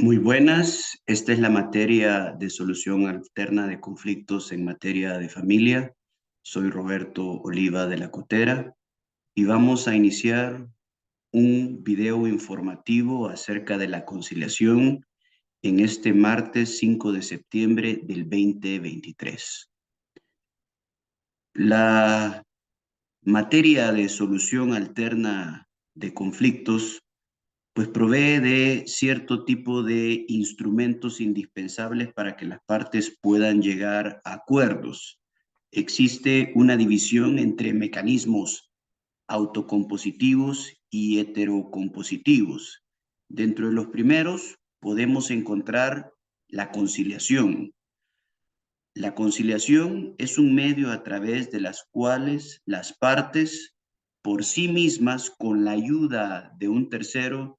Muy buenas, esta es la materia de solución alterna de conflictos en materia de familia. Soy Roberto Oliva de la Cotera y vamos a iniciar un video informativo acerca de la conciliación en este martes 5 de septiembre del 2023. La materia de solución alterna de conflictos pues provee de cierto tipo de instrumentos indispensables para que las partes puedan llegar a acuerdos. Existe una división entre mecanismos autocompositivos y heterocompositivos. Dentro de los primeros podemos encontrar la conciliación. La conciliación es un medio a través de las cuales las partes por sí mismas, con la ayuda de un tercero,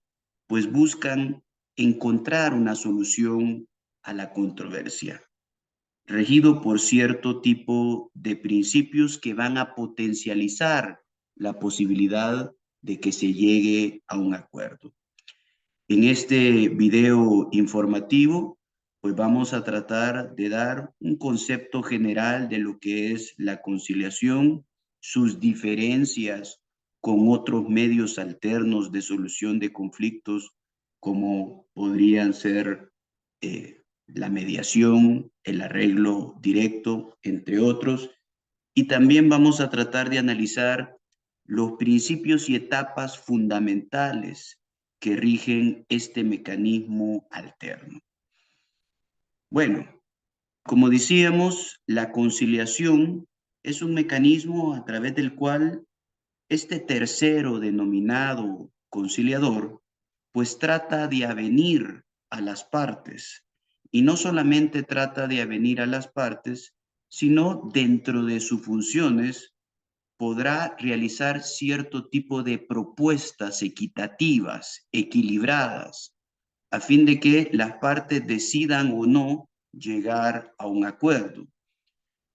pues buscan encontrar una solución a la controversia, regido por cierto tipo de principios que van a potencializar la posibilidad de que se llegue a un acuerdo. En este video informativo, pues vamos a tratar de dar un concepto general de lo que es la conciliación, sus diferencias con otros medios alternos de solución de conflictos, como podrían ser la mediación, el arreglo directo, entre otros. Y también vamos a tratar de analizar los principios y etapas fundamentales que rigen este mecanismo alterno. Bueno, como decíamos, la conciliación es un mecanismo a través del cual este tercero denominado conciliador, pues trata de avenir a las partes. Y no solamente trata de avenir a las partes, sino dentro de sus funciones podrá realizar cierto tipo de propuestas equitativas, equilibradas, a fin de que las partes decidan o no llegar a un acuerdo.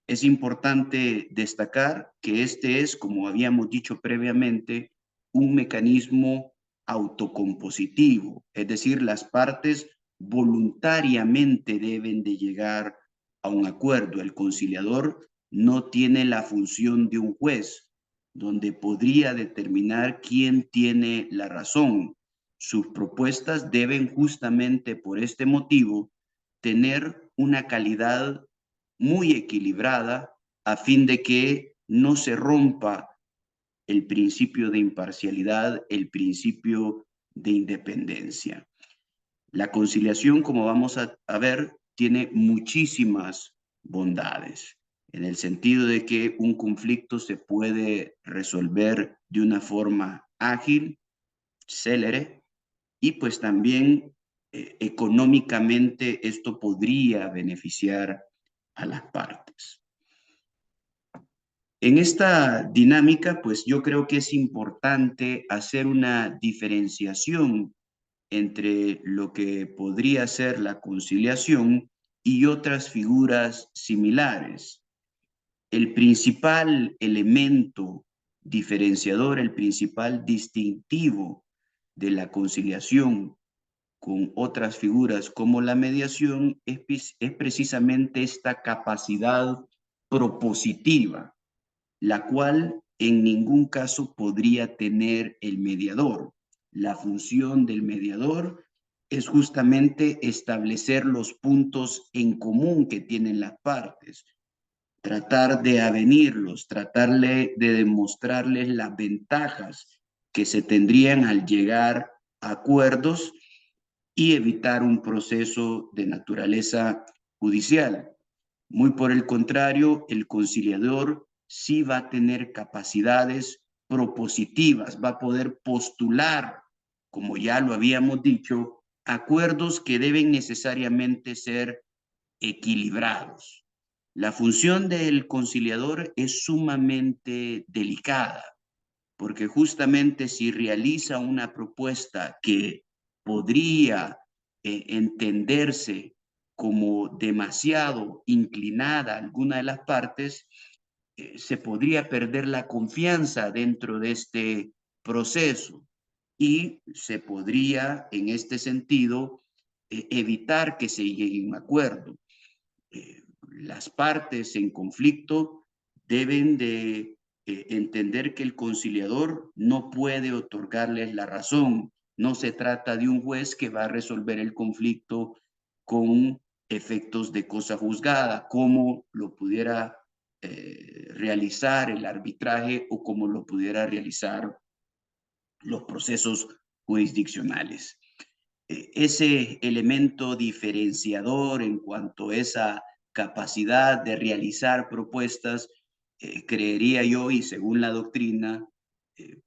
Es importante destacar que este es, como habíamos dicho previamente, un mecanismo autocompositivo, es decir, las partes voluntariamente deben de llegar a un acuerdo. El conciliador no tiene la función de un juez, donde podría determinar quién tiene la razón. Sus propuestas deben justamente por este motivo tener una calidad muy equilibrada a fin de que no se rompa el principio de imparcialidad, el principio de independencia. La conciliación, como vamos a ver, tiene muchísimas bondades, en el sentido de que un conflicto se puede resolver de una forma ágil, célere, y pues también económicamente esto podría beneficiar a las partes. En esta dinámica, pues yo creo que es importante hacer una diferenciación entre lo que podría ser la conciliación y otras figuras similares. El principal elemento diferenciador, el principal distintivo de la conciliación con otras figuras como la mediación es precisamente esta capacidad propositiva, la cual en ningún caso podría tener el mediador. La función del mediador es justamente establecer los puntos en común que tienen las partes, tratar de avenirlos, tratarle de demostrarles las ventajas que se tendrían al llegar a acuerdos y evitar un proceso de naturaleza judicial. Muy por el contrario, el conciliador sí va a tener capacidades propositivas, va a poder postular, como ya lo habíamos dicho, acuerdos que deben necesariamente ser equilibrados. La función del conciliador es sumamente delicada, porque justamente si realiza una propuesta que podría entenderse como demasiado inclinada a alguna de las partes, se podría perder la confianza dentro de este proceso y se podría, en este sentido, evitar que se llegue a un acuerdo. Las partes en conflicto deben de entender que el conciliador no puede otorgarles la razón. No se trata de un juez que va a resolver el conflicto con efectos de cosa juzgada, como lo pudiera realizar el arbitraje o como lo pudiera realizar los procesos jurisdiccionales. Ese elemento diferenciador en cuanto a esa capacidad de realizar propuestas, creería yo, y según la doctrina,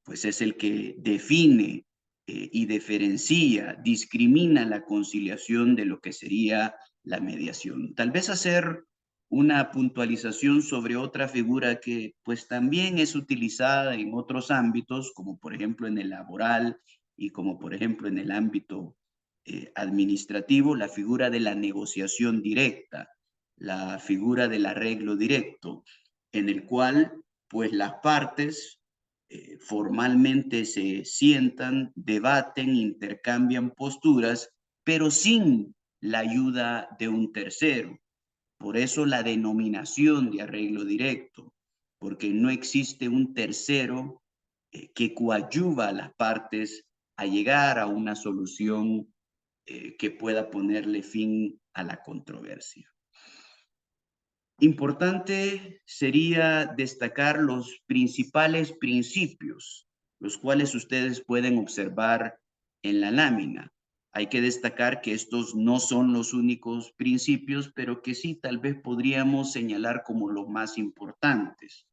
pues es el que define y diferencia, discrimina la conciliación de lo que sería la mediación. Tal vez hacer una puntualización sobre otra figura que pues también es utilizada en otros ámbitos, como por ejemplo en el laboral y como por ejemplo en el ámbito administrativo, la figura de la negociación directa, la figura del arreglo directo, en el cual pues las partes formalmente se sientan, debaten, intercambian posturas, pero sin la ayuda de un tercero. Por eso la denominación de arreglo directo, porque no existe un tercero que coadyuva a las partes a llegar a una solución que pueda ponerle fin a la controversia. Importante sería destacar los principales principios, los cuales ustedes pueden observar en la lámina. Hay que destacar que estos no son los únicos principios, pero que sí tal vez podríamos señalar como los más importantes.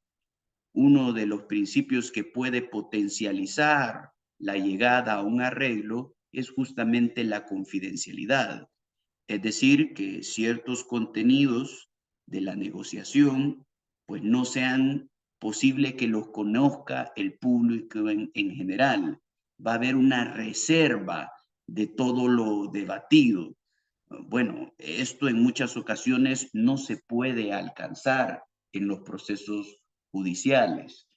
Uno de los principios que puede potencializar la llegada a un arreglo es justamente la confidencialidad. Es decir, que ciertos contenidos de la negociación pues no sean posible que los conozca el público en general. Va a haber una reserva de todo lo debatido. Bueno, esto en muchas ocasiones no se puede alcanzar en los procesos judiciales,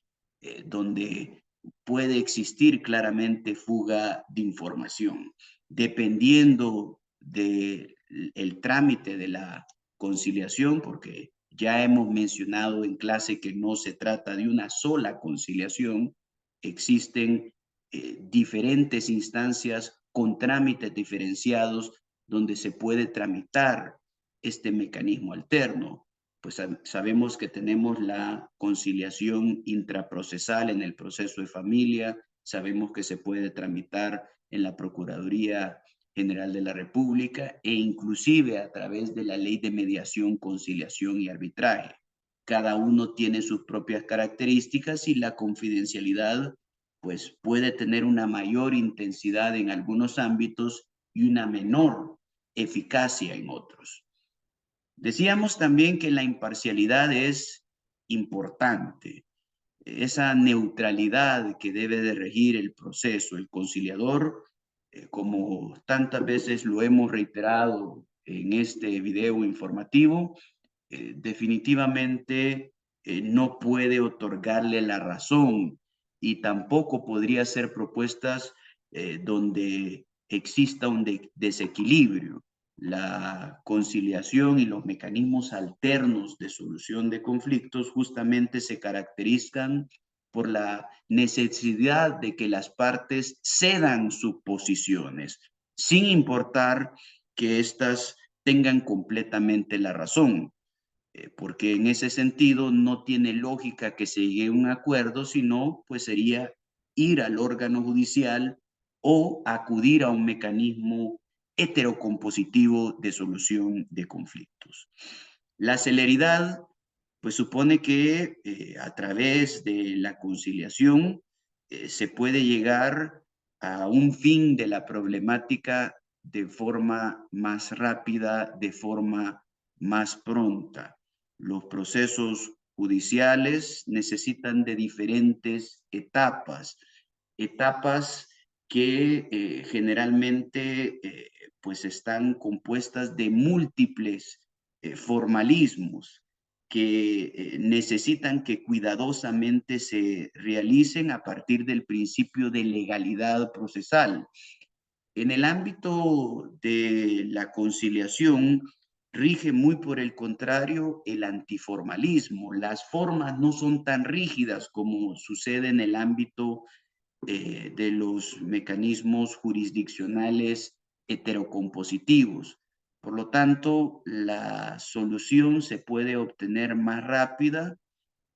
donde puede existir claramente fuga de información. Dependiendo del trámite de la conciliación, porque ya hemos mencionado en clase que no se trata de una sola conciliación, existen diferentes instancias con trámites diferenciados donde se puede tramitar este mecanismo alterno. Pues sabemos que tenemos la conciliación intraprocesal en el proceso de familia, sabemos que se puede tramitar en la Procuraduría General de la República e inclusive a través de la Ley de Mediación, Conciliación y Arbitraje. Cada uno tiene sus propias características y la confidencialidad pues puede tener una mayor intensidad en algunos ámbitos y una menor eficacia en otros. Decíamos también que la imparcialidad es importante, esa neutralidad que debe de regir el proceso. El conciliador, como tantas veces lo hemos reiterado en este video informativo, definitivamente no puede otorgarle la razón y tampoco podría hacer propuestas donde exista un desequilibrio. La conciliación y los mecanismos alternos de solución de conflictos justamente se caracterizan por la necesidad de que las partes cedan sus posiciones, sin importar que éstas tengan completamente la razón, porque en ese sentido no tiene lógica que se llegue a un acuerdo, sino pues sería ir al órgano judicial o acudir a un mecanismo heterocompositivo de solución de conflictos. La celeridad pues supone que a través de la conciliación se puede llegar a un fin de la problemática de forma más rápida, de forma más pronta. Los procesos judiciales necesitan de diferentes etapas que generalmente pues están compuestas de múltiples formalismos que necesitan que cuidadosamente se realicen a partir del principio de legalidad procesal. En el ámbito de la conciliación, rige muy por el contrario el antiformalismo. Las formas no son tan rígidas como sucede en el ámbito de los mecanismos jurisdiccionales heterocompositivos. Por lo tanto, la solución se puede obtener más rápida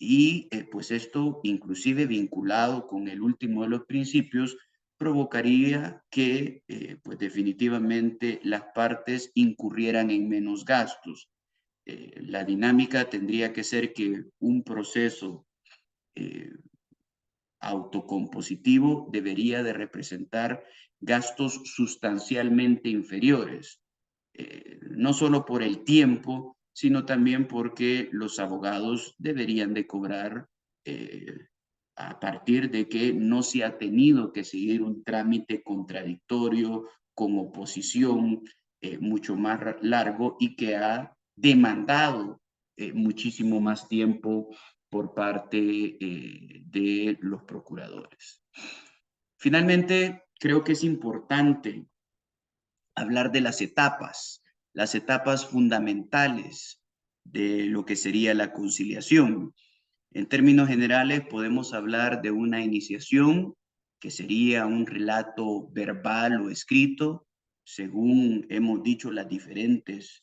y pues esto, inclusive vinculado con el último de los principios, provocaría que pues definitivamente las partes incurrieran en menos gastos. La dinámica tendría que ser que un proceso eh, autocompositivo debería de representar gastos sustancialmente inferiores, no solo por el tiempo, sino también porque los abogados deberían de cobrar a partir de que no se ha tenido que seguir un trámite contradictorio con oposición mucho más largo y que ha demandado muchísimo más tiempo por parte de los procuradores. Finalmente, creo que es importante hablar de las etapas fundamentales de lo que sería la conciliación. En términos generales, podemos hablar de una iniciación, que sería un relato verbal o escrito, según hemos dicho las diferentes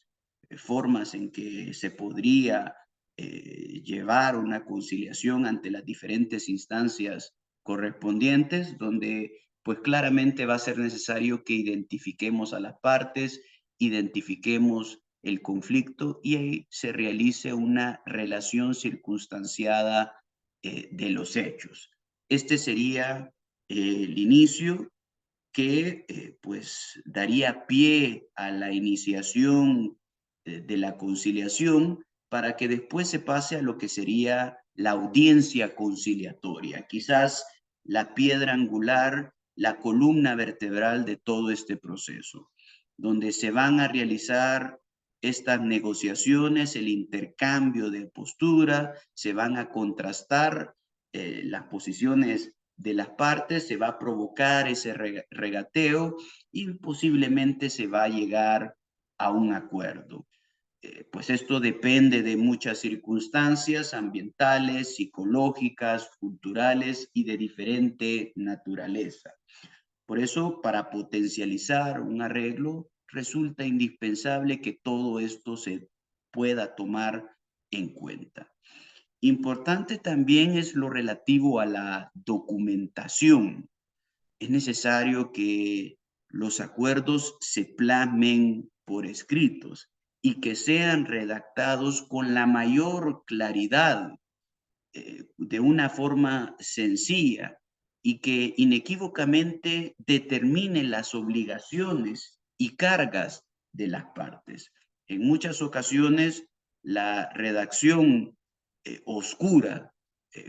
formas en que se podría llevar una conciliación ante las diferentes instancias correspondientes, donde pues claramente va a ser necesario que identifiquemos a las partes, identifiquemos el conflicto y ahí se realice una relación circunstanciada de los hechos. Este sería el inicio que pues daría pie a la iniciación de la conciliación para que después se pase a lo que sería la audiencia conciliatoria, quizás la piedra angular, la columna vertebral de todo este proceso, donde se van a realizar estas negociaciones, el intercambio de postura, se van a contrastar las posiciones de las partes, se va a provocar ese regateo y posiblemente se va a llegar a un acuerdo. Pues esto depende de muchas circunstancias ambientales, psicológicas, culturales y de diferente naturaleza. Por eso, para potencializar un arreglo, resulta indispensable que todo esto se pueda tomar en cuenta. Importante también es lo relativo a la documentación. Es necesario que los acuerdos se plasmen por escritos y que sean redactados con la mayor claridad, de una forma sencilla y que inequívocamente determine las obligaciones y cargas de las partes. En muchas ocasiones, la redacción oscura,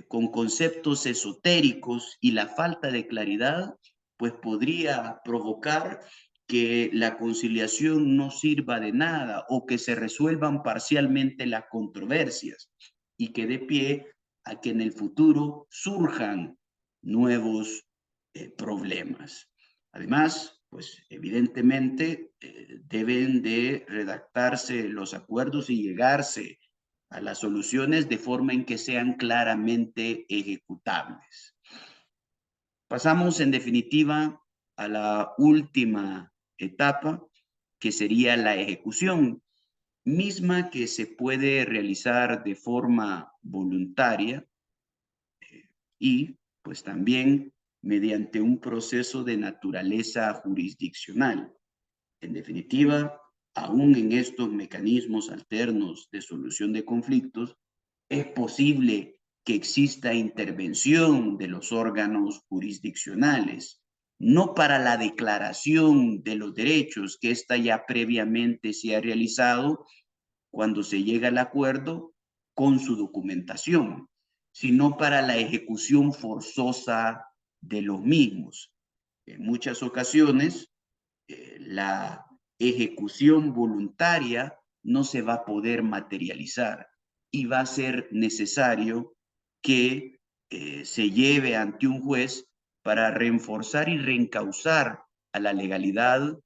con conceptos esotéricos y la falta de claridad, pues podría provocar que la conciliación no sirva de nada o que se resuelvan parcialmente las controversias y que dé pie a que en el futuro surjan nuevos problemas. Además, pues evidentemente deben de redactarse los acuerdos y llegarse a las soluciones de forma en que sean claramente ejecutables. Pasamos en definitiva a la última etapa, que sería la ejecución, misma que se puede realizar de forma voluntaria y pues también mediante un proceso de naturaleza jurisdiccional. En definitiva, aún en estos mecanismos alternos de solución de conflictos, es posible que exista intervención de los órganos jurisdiccionales, no para la declaración de los derechos, que ésta ya previamente se ha realizado cuando se llega al acuerdo con su documentación, sino para la ejecución forzosa de los mismos. En muchas ocasiones, la ejecución voluntaria no se va a poder materializar y va a ser necesario que se lleve ante un juez para reforzar y reencauzar a la legalidad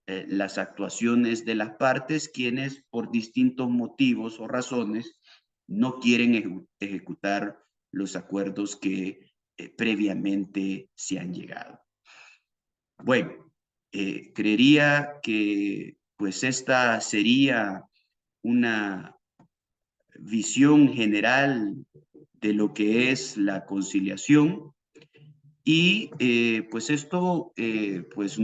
las actuaciones de las partes, quienes por distintos motivos o razones no quieren ejecutar los acuerdos que previamente se han llegado. Bueno, creería que pues esta sería una visión general de lo que es la conciliación y pues esto pues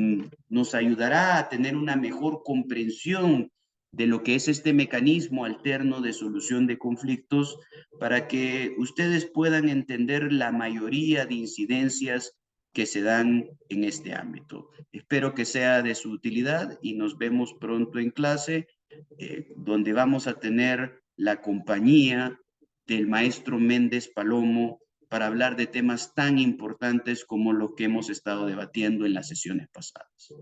nos ayudará a tener una mejor comprensión de lo que es este mecanismo alterno de solución de conflictos para que ustedes puedan entender la mayoría de incidencias que se dan en este ámbito. Espero que sea de su utilidad y nos vemos pronto en clase, donde vamos a tener la compañía del maestro Méndez Palomo para hablar de temas tan importantes como los que hemos estado debatiendo en las sesiones pasadas.